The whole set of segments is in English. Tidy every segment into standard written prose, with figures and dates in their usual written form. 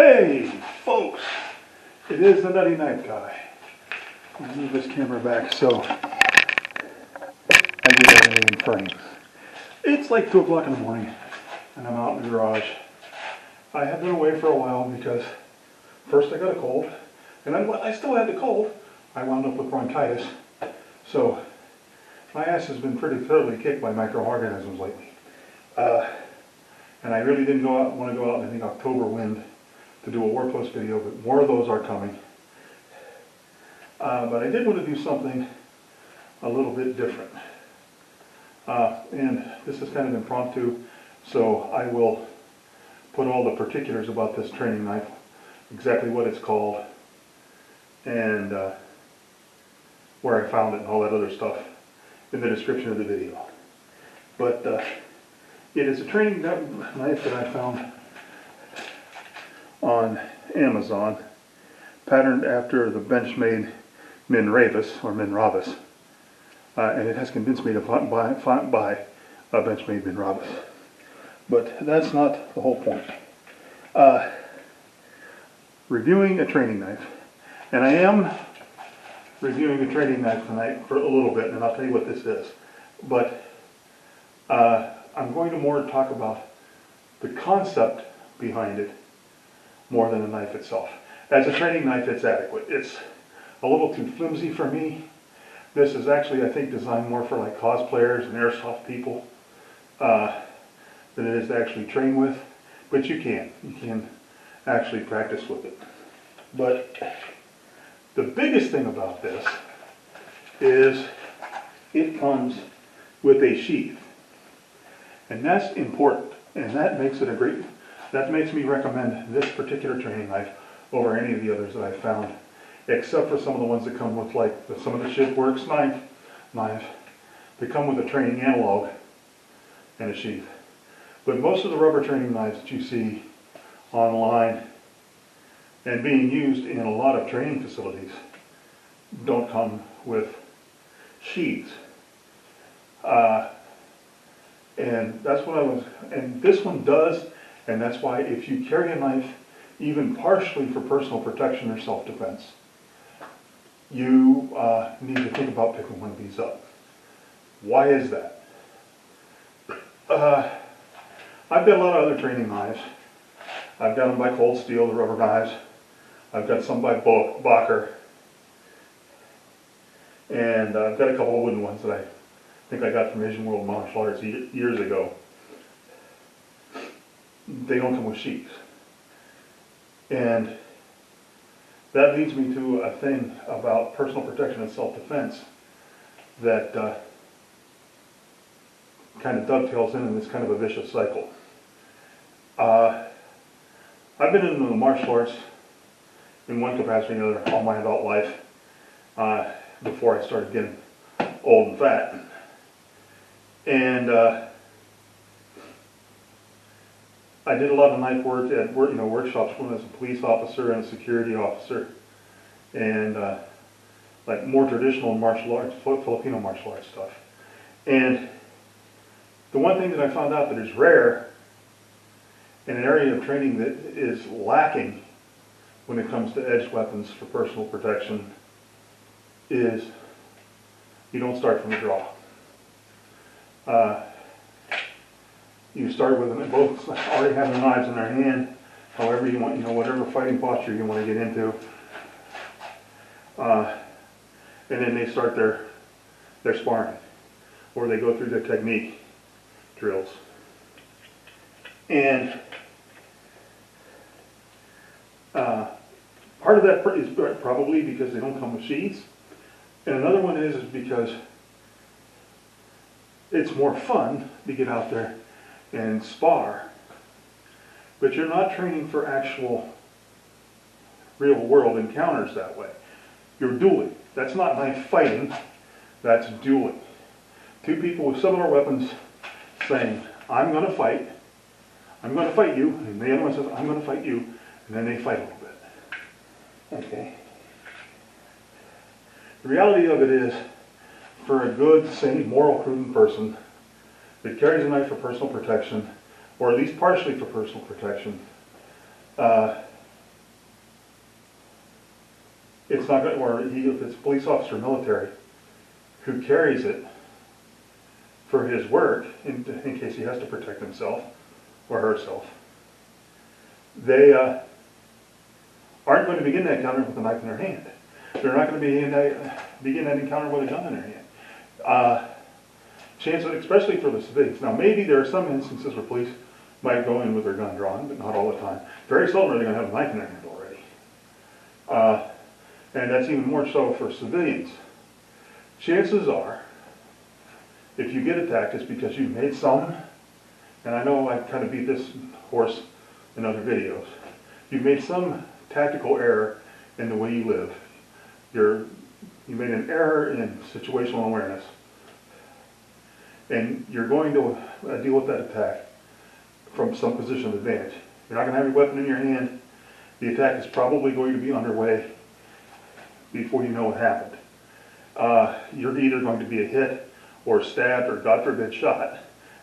Hey, folks, it is the Nutty Knife Guy. I'll move this camera back so I get everything in frame. It's like 2 o'clock in the morning, and I'm out in the garage. I have been away for a while because first I got a cold, and then I still had the cold. I wound up with bronchitis, so my ass has been pretty thoroughly kicked by microorganisms lately. And I really didn't want to go out in the October wind to do a War Post video, but more of those are coming. But I did want to do something a little bit different. And this is kind of impromptu, so I will put all the particulars about this training knife, exactly what it's called, and where I found it and all that other stuff in the description of the video. But it is a training knife that I found on Amazon, patterned after the Benchmade Minravis, or Minravis, and it has convinced me to buy a Benchmade Minravis. But that's not the whole point. Reviewing a training knife, and I am reviewing a training knife tonight for a little bit, and I'll tell you what this is. But I'm going to more talk about the concept behind it more than the knife itself. As a training knife, it's adequate. It's a little too flimsy for me. This is actually, I think, designed more for like cosplayers and airsoft people than it is to actually train with. But you can actually practice with it. But the biggest thing about this is it comes with a sheath. And that's important, and that makes me recommend this particular training knife over any of the others that I've found, except for some of the ones that come with, like some of the Shipworks knives that come with a training analog and a sheath. But most of the rubber training knives that you see online and being used in a lot of training facilities don't come with sheaths. And that's what and this one does, and that's why if you carry a knife, even partially for personal protection or self-defense, you need to think about picking one of these up. Why is that? I've got a lot of other training knives. I've got them by Cold Steel, the rubber knives. I've got some by Bacher. And I've got a couple of wooden ones that I think I got from Asian World Martial Arts years ago. They don't come with sheaths. And that leads me to a thing about personal protection and self-defense that kind of dovetails in this kind of a vicious cycle. I've been into the martial arts in one capacity or another all my adult life before I started getting old and fat. And I did a lot of knife work at workshops when I was a police officer and a security officer, and like more traditional martial arts, Filipino martial arts stuff. And the one thing that I found out that is rare in an area of training that is lacking when it comes to edged weapons for personal protection is you don't start from the draw. You start with them both already having the knives in their hand, however you want, whatever fighting posture you want to get into. And then they start their sparring, or they go through their technique drills. And part of that is probably because they don't come with sheaths, and another one is because it's more fun to get out there and spar, but you're not training for actual real world encounters that way. You're dueling. That's not knife fighting, that's dueling. Two people with similar weapons saying, I'm going to fight you, and the other one says, I'm going to fight you, and then they fight a little bit. Okay. The reality of it is, for a good, sane, moral, prudent person that carries a knife for personal protection, or at least partially for personal protection, it's not going to, or if it's a police officer or military who carries it for his work, in case he has to protect himself or herself, they aren't going to begin that encounter with a knife in their hand. They're not going to begin that encounter with a gun in their hand. Chances, especially for the civilians. Now, maybe there are some instances where police might go in with their gun drawn, but not all the time. Very seldom are they going to have a knife in their hand already. And that's even more so for civilians. Chances are, if you get attacked, it's because you've made some, and I know I kind of beat this horse in other videos, you've made some tactical error in the way you live. You made an error in situational awareness, and you're going to deal with that attack from some position of advantage. You're not going to have your weapon in your hand. The attack is probably going to be underway before you know what happened. You're either going to be a hit or stabbed or, God forbid, shot.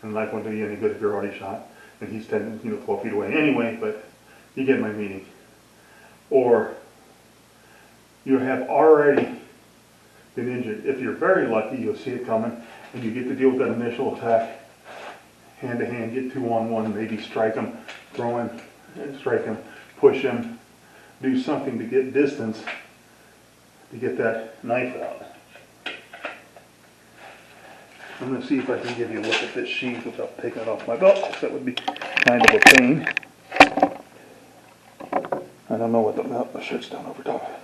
And the knife won't do you any good if you're already shot. And he's 12 feet away anyway, but you get my meaning. Or you have already been injured. If you're very lucky, you'll see it coming, and you get to deal with that initial attack hand to hand, get 2-on-1, maybe strike him, throw him, strike him, push him, do something to get distance to get that knife out. I'm going to see if I can give you a look at this sheath without taking it off my belt, because that would be kind of a pain. I don't know what the shirt's down over top.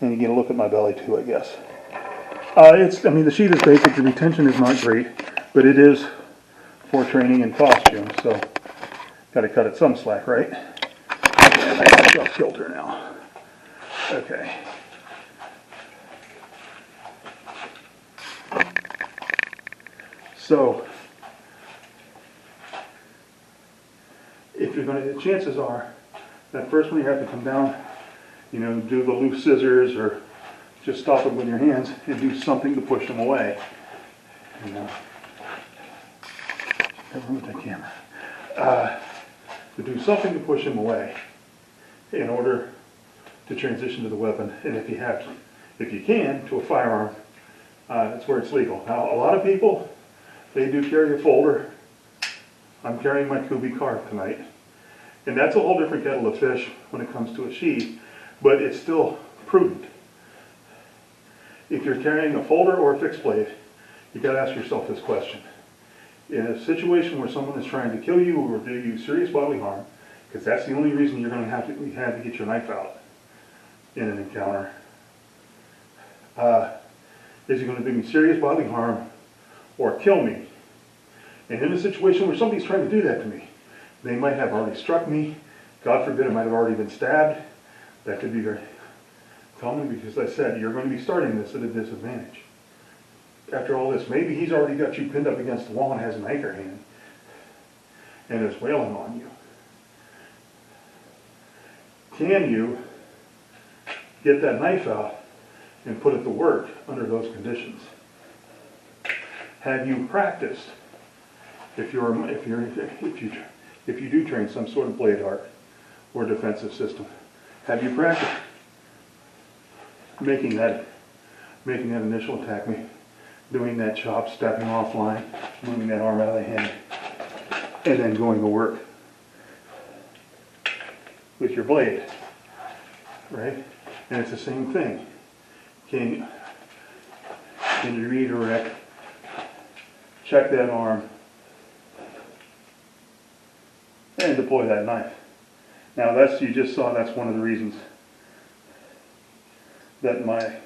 And you get a look at my belly too, I guess. The sheath is basic. The retention is not great, but it is for training and costume, so got to cut it some slack, right? I got off kilter now. Okay. So, if you're going to, chances are that first one you have to come down, do the loose scissors or just stop it with your hands and do something to push them away. Never move that camera. To do something to push them away in order to transition to the weapon, and if you can, to a firearm. That's where it's legal. Now, a lot of people, they do carry a folder. I'm carrying my Kubi carve tonight, and that's a whole different kettle of fish when it comes to a sheath, but it's still prudent. If you're carrying a folder or a fixed blade, you got to ask yourself this question. In a situation where someone is trying to kill you or do you serious bodily harm, because that's the only reason you're going to have to get your knife out in an encounter, is he going to do me serious bodily harm or kill me? And in a situation where somebody's trying to do that to me, they might have already struck me. God forbid, it might have already been stabbed. That could be very common because, as I said, you're going to be starting this at a disadvantage. After all this, maybe he's already got you pinned up against the wall and has an anchor hand and is wailing on you. Can you get that knife out and put it to work under those conditions? Have you practiced? If you do train some sort of blade art or defensive system, have you practiced making that initial attack, doing that chop, stepping offline, moving that arm out of the hand, and then going to work with your blade, right? And it's the same thing. Can you redirect, check that arm, and deploy that knife? Now you just saw that's one of the reasons that my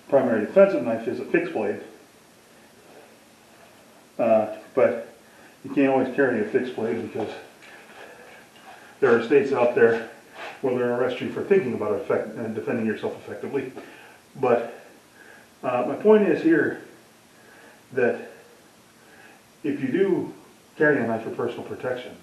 primary defensive knife is a fixed blade. But you can't always carry a fixed blade because there are states out there where they'll arrest you for thinking about defending yourself effectively. But my point is here that if you do carry a knife for personal protection,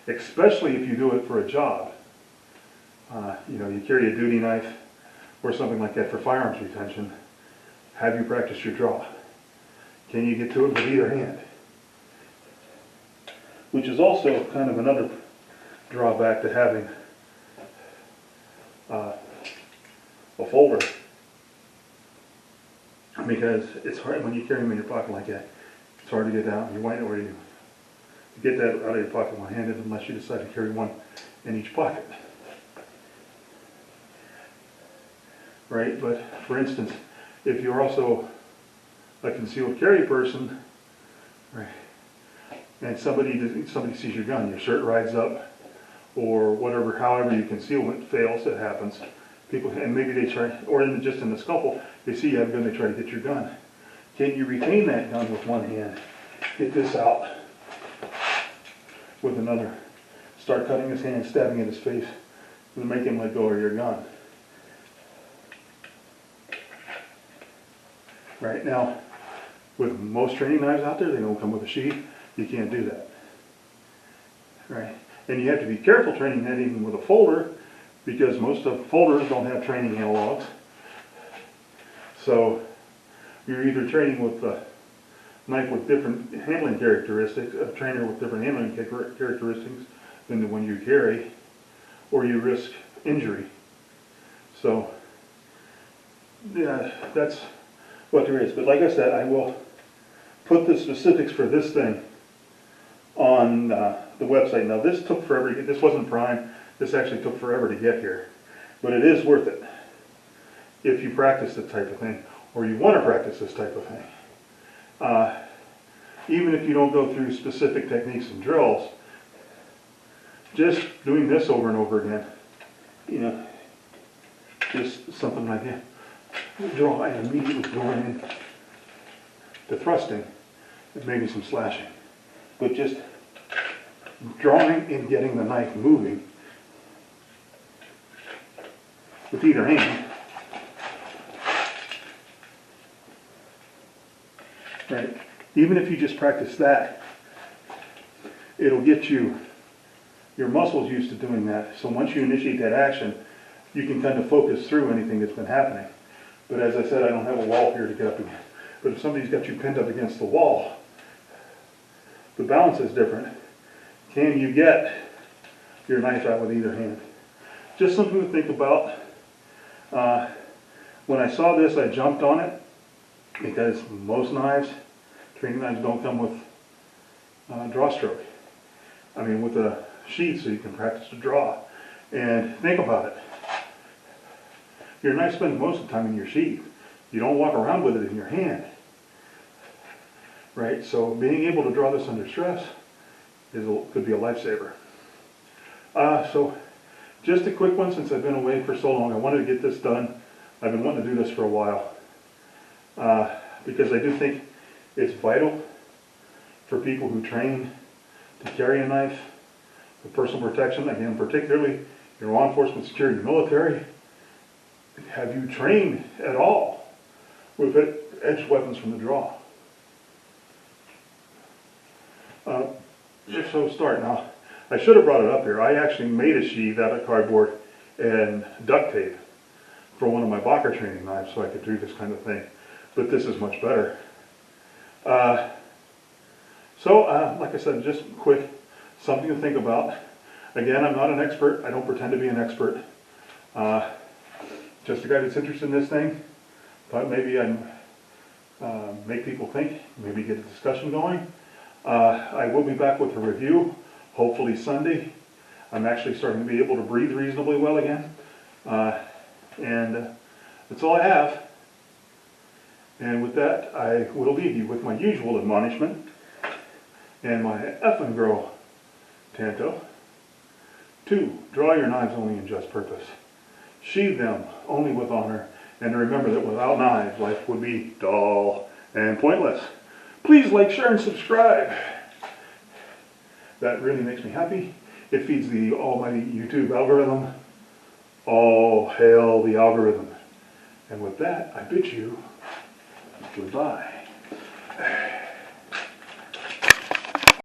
especially if you do it for a job, you carry a duty knife or something like that for firearms retention, have you practiced your draw? Can you get to it with either hand? Which is also kind of another drawback to having folder, because it's hard when you carry them in your pocket like that. It's hard to get out. You might already get that out of your pocket one-handed unless you decide to carry one in each pocket. Right? But for instance, if you're also a concealed carry person, right, and somebody sees your gun, your shirt rides up, or whatever, however you conceal it fails, it happens. People, and maybe they try, or just in the scuffle, they see you have a gun, they try to get your gun. Can you retain that gun with one hand? Get this out with another. Start cutting his hand, stabbing at his face, and make him let go of your gun. Right now, with most training knives out there, they don't come with a sheath. You can't do that. Right? And you have to be careful training that even with a folder, because most of folders don't have training analogs. So you're either training with a knife with different handling characteristics, a trainer with different handling characteristics than the one you carry, or you risk injury. So yeah, that's what there is. But like I said, I will put the specifics for this thing on the website. Now this took forever. This wasn't Prime. This actually took forever to get here. But it is worth it if you practice this type of thing, or you want to practice this type of thing. Even if you don't go through specific techniques and drills, just doing this over and over again, you know, just something like that. Draw and immediately going in to thrusting, and maybe some slashing. But just drawing and getting the knife moving with either hand. Right? Even if you just practice that, it'll get your muscles used to doing that. So once you initiate that action, you can kind of focus through anything that's been happening. But as I said, I don't have a wall here to get up against. But if somebody's got you pinned up against the wall, the balance is different. Can you get your knife out with either hand? Just something to think about. When I saw this, I jumped on it, because most knives, training knives, don't come with draw stroke. I mean, with a sheath, so you can practice to draw. And think about it. Your knife spends most of the time in your sheath. You don't walk around with it in your hand. Right? So being able to draw this under stress could be a lifesaver. So just a quick one, since I've been away for so long. I wanted to get this done. I've been wanting to do this for a while. Because I do think it's vital for people who train to carry a knife for personal protection. Again, particularly in law enforcement, security, military. Have you trained at all with edged weapons from the draw? Just so start. Now, I should have brought it up here. I actually made a sheath out of cardboard and duct tape for one of my Bacher training knives, so I could do this kind of thing. But this is much better. Like I said, just quick, something to think about. Again, I'm not an expert. I don't pretend to be an expert. Just a guy that's interested in this thing. Thought maybe I'd make people think, maybe get a discussion going. I will be back with a review, hopefully Sunday. I'm actually starting to be able to breathe reasonably well again. And that's all I have. And with that, I will leave you with my usual admonishment and my effing grow tanto. 2, draw your knives only in just purpose. Sheathe them only with honor, and remember that without knives, life would be dull and pointless. Please like, share, and subscribe. That really makes me happy. It feeds the almighty YouTube algorithm. All hail the algorithm. And with that, I bid you goodbye.